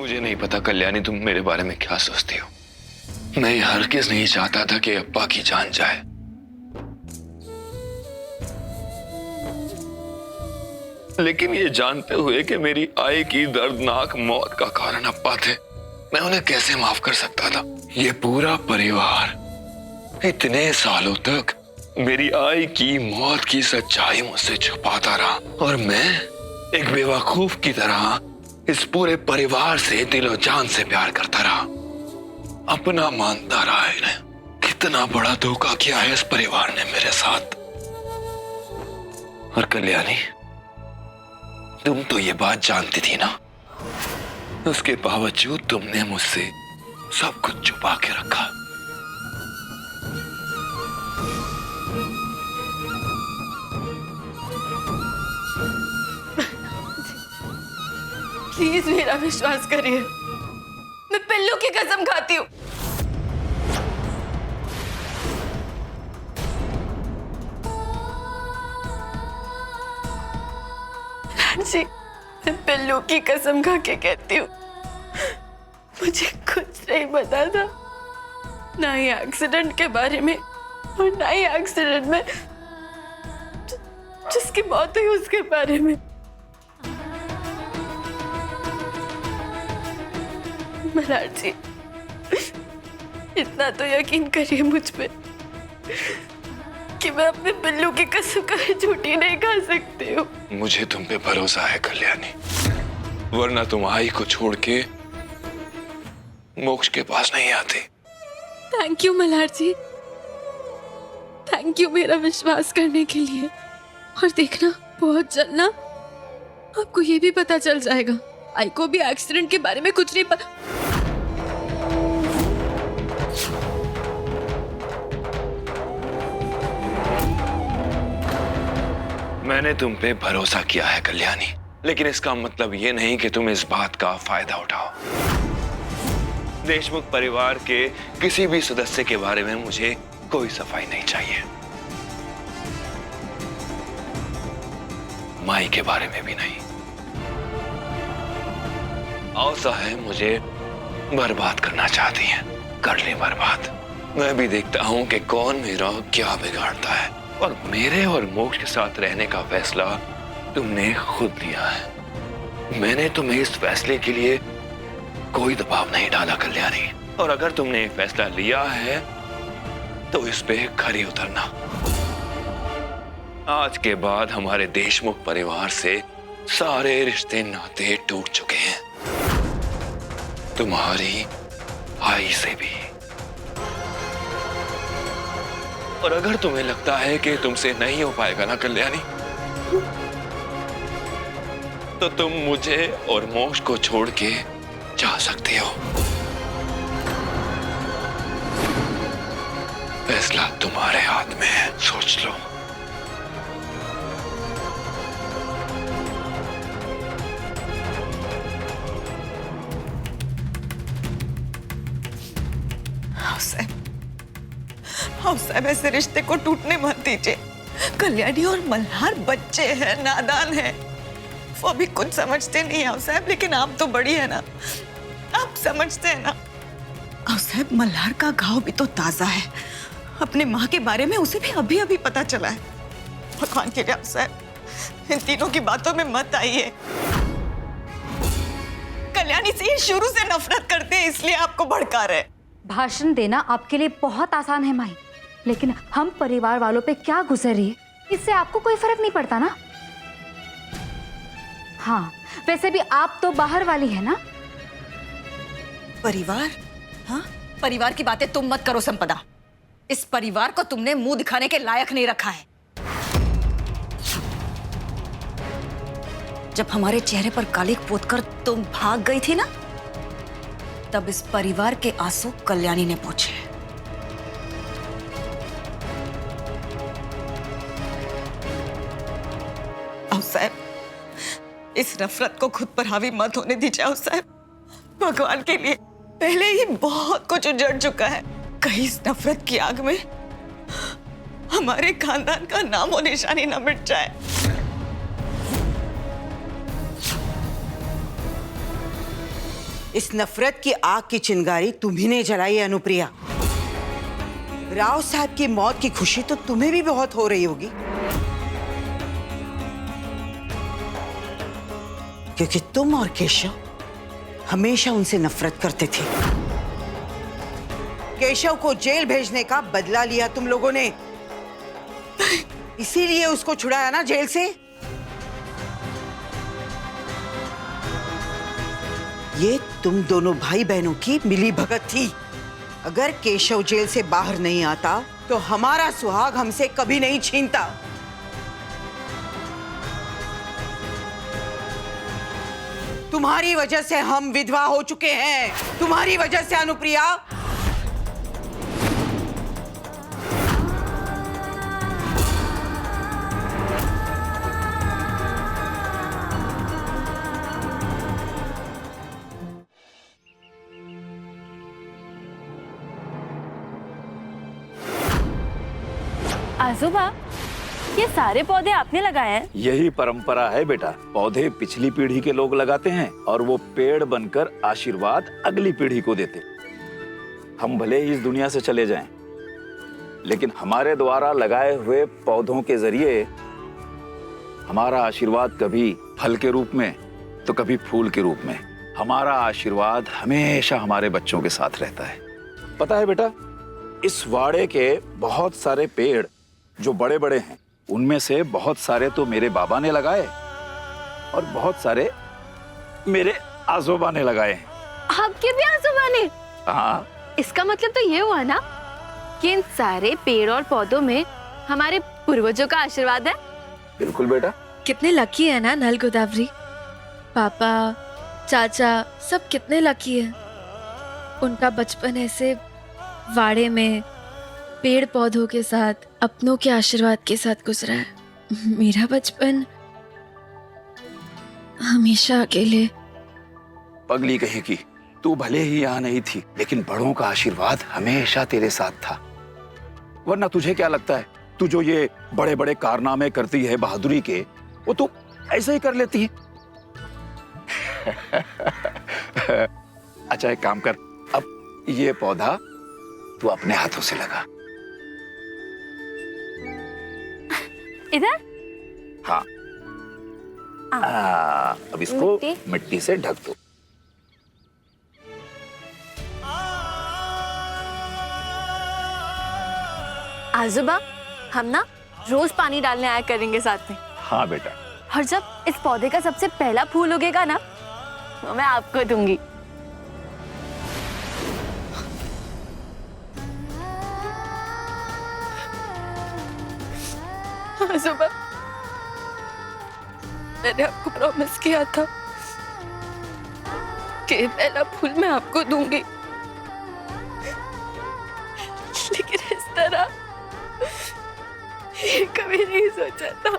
मुझे नहीं पता कल्याणी तुम मेरे बारे में क्या सोचती हो। मैं हरगिज़ नहीं चाहता था कि अब्बा की जान जाए, लेकिन ये जानते हुए कि मेरी आई की दर्दनाक मौत का कारण अब्बा थे, मैं उन्हें कैसे माफ कर सकता था। ये पूरा परिवार इतने सालों तक मेरी आई की मौत की सच्चाई मुझसे छुपाता रहा, और मैं एक बेवकूफ की तरह इस पूरे परिवार से दिलो जान से प्यार करता रहा, अपना मानता रहा। इन्हें कितना बड़ा धोखा किया है इस परिवार ने मेरे साथ। और कल्याणी, तुम तो ये बात जानती थी ना, उसके बावजूद तुमने मुझसे सब कुछ छुपा के रखा। प्लीज मेरा विश्वास करिए, मैं पिल्लू की कसम खाती हूँ। जी, मैं पिल्लू की कसम खा के कहती हूँ, मुझे कुछ नहीं पता था, ना ही एक्सीडेंट के बारे में और ना ही एक्सीडेंट में जिसकी मौत हुई उसके बारे में। महाराज जी, इतना तो यकीन करिए मुझ पे कि मैं अपने बिल्लू की कसम कभी झूठी नहीं खा सकती हूँ। मुझे तुम पे भरोसा है कल्याणी, वरना तुम आई को छोड़ के मोक्ष के पास नहीं आती। Thank you Malhar ji, thank you मेरा विश्वास करने के लिए। और देखना, बहुत जल्द ना आपको ये भी पता चल जाएगा, आई को भी एक्सीडेंट के बारे में कुछ नहीं पता। मैंने तुम पे भरोसा किया है कल्याणी, लेकिन इसका मतलब ये नहीं कि तुम इस बात का फायदा उठाओ। देशमुख परिवार के किसी भी सदस्य के बारे में मुझे कोई सफाई नहीं चाहिए, माई के बारे में भी नहीं। औसा है मुझे बर्बाद करना चाहती है, कर ले बर्बाद। मैं भी देखता हूं कि कौन मेरा क्या बिगाड़ता है, और मेरे और मोक्ष के साथ रहने का फैसला तुमने खुद लिया है। मैंने तुम्हें इस फैसले के लिए कोई दबाव नहीं डाला कल्याणी, और अगर तुमने फैसला लिया है तो इस पे खरी उतरना। आज के बाद हमारे देशमुख परिवार से सारे रिश्ते नाते टूट चुके हैं, तुम्हारी आई से भी। और अगर तुम्हें लगता है कि तुमसे नहीं हो पाएगा ना कल्याणी, तो तुम मुझे और मोक्ष को छोड़ के जा सकती हो। फैसला तुम्हारे हाथ में है, सोच लो। साहब, ऐसे रिश्ते को टूटने मत दीजिए। कल्याणी और मल्हार बच्चे हैं, नादान हैं, वो अभी कुछ समझते नहीं है साहब, लेकिन आप तो बड़ी है ना, आप समझते हैं ना। साहब, मल्हार का घाव भी तो ताजा है, अपने माँ के बारे में उसे भी अभी अभी पता चला है। भगवान के लिए साहब इन तीनों की बातों में मत आइए। कल्याणी से ये शुरू से नफरत करते हैं, इसलिए आपको भड़का रहे। भाषण देना आपके लिए बहुत आसान है माई, लेकिन हम परिवार वालों पे क्या गुजर रही है इससे आपको कोई फर्क नहीं पड़ता ना। हाँ, वैसे भी आप तो बाहर वाली है ना। परिवार? हाँ, परिवार की बातें तुम मत करो संपदा। इस परिवार को तुमने मुंह दिखाने के लायक नहीं रखा है। जब हमारे चेहरे पर कालिक पोतकर तुम भाग गई थी ना, तब इस परिवार के आंसू कल्याणी ने पोंछे। साहब, इस नफरत को खुद पर हावी मत होने दीजिए साहब। भगवान के लिए, पहले ही बहुत कुछ उजड़ चुका है, कहीं इस नफरत की आग में हमारे खानदान का नामो निशानी न मिट जाए। इस नफरत की आग की चिंगारी तुम्ही ने जलाई है अनुप्रिया। राव साहब की मौत की खुशी तो तुम्हें भी बहुत हो रही होगी, क्योंकि तुम और केशव हमेशा उनसे नफरत करते थे। केशव को जेल भेजने का बदला लिया तुम लोगों ने, इसीलिए उसको छुड़ाया ना जेल से। ये तुम दोनों भाई बहनों की मिली भगत थी। अगर केशव जेल से बाहर नहीं आता तो हमारा सुहाग हमसे कभी नहीं छीनता। तुम्हारी वजह से हम विधवा हो चुके हैं, तुम्हारी वजह से अनुप्रिया। आजोबा, ये सारे पौधे आपने लगाए हैं? यही परंपरा है बेटा। पौधे पिछली पीढ़ी के लोग लगाते हैं और वो पेड़ बनकर आशीर्वाद अगली पीढ़ी को देते। हम भले ही इस दुनिया से चले जाएं, लेकिन हमारे द्वारा लगाए हुए पौधों के जरिए हमारा आशीर्वाद कभी फल के रूप में तो कभी फूल के रूप में, हमारा आशीर्वाद हमेशा हमारे बच्चों के साथ रहता है। पता है बेटा, इस वाड़े के बहुत सारे पेड़ जो बड़े बड़े हैं, उनमें से बहुत सारे तो मेरे बाबा ने लगाए और बहुत सारे मेरे आजोबा ने लगाए हैं। आपके भी आजोबा ने? हाँ। इसका मतलब तो ये हुआ ना कि इन सारे पेड़ और पौधों में हमारे पूर्वजों का आशीर्वाद है। बिल्कुल बेटा। कितने लकी है ना नल गोदावरी। पापा, चाचा सब कितने लकी है। उनका बचपन ऐसे वाड़े में पेड़ पौधों के साथ, अपनों के आशीर्वाद के साथ गुजरा है। मेरा बचपन हमेशा अकेले। पगली कहेगी, तू भले ही यहाँ नहीं थी, लेकिन बड़ों का आशीर्वाद हमेशा तेरे साथ था। वरना तुझे क्या लगता है, तू जो ये बड़े बड़े कारनामे करती है बहादुरी के, वो तू ऐसे ही कर लेती है। अच्छा एक काम कर, अब ये पौधा तू अपने हाथों से लगा। इधर? हाँ। अब इसको मिट्टी से ढक दो। आजोबा, हम ना रोज पानी डालने आया करेंगे साथ में। हाँ बेटा। और जब इस पौधे का सबसे पहला फूल उगेगा ना, तो मैं आपको दूंगी। आजोबा, मैंने आपको प्रॉमिस किया था कि पहला फूल मैं आपको दूंगी, लेकिन इस तरह ये कभी नहीं सोचा था।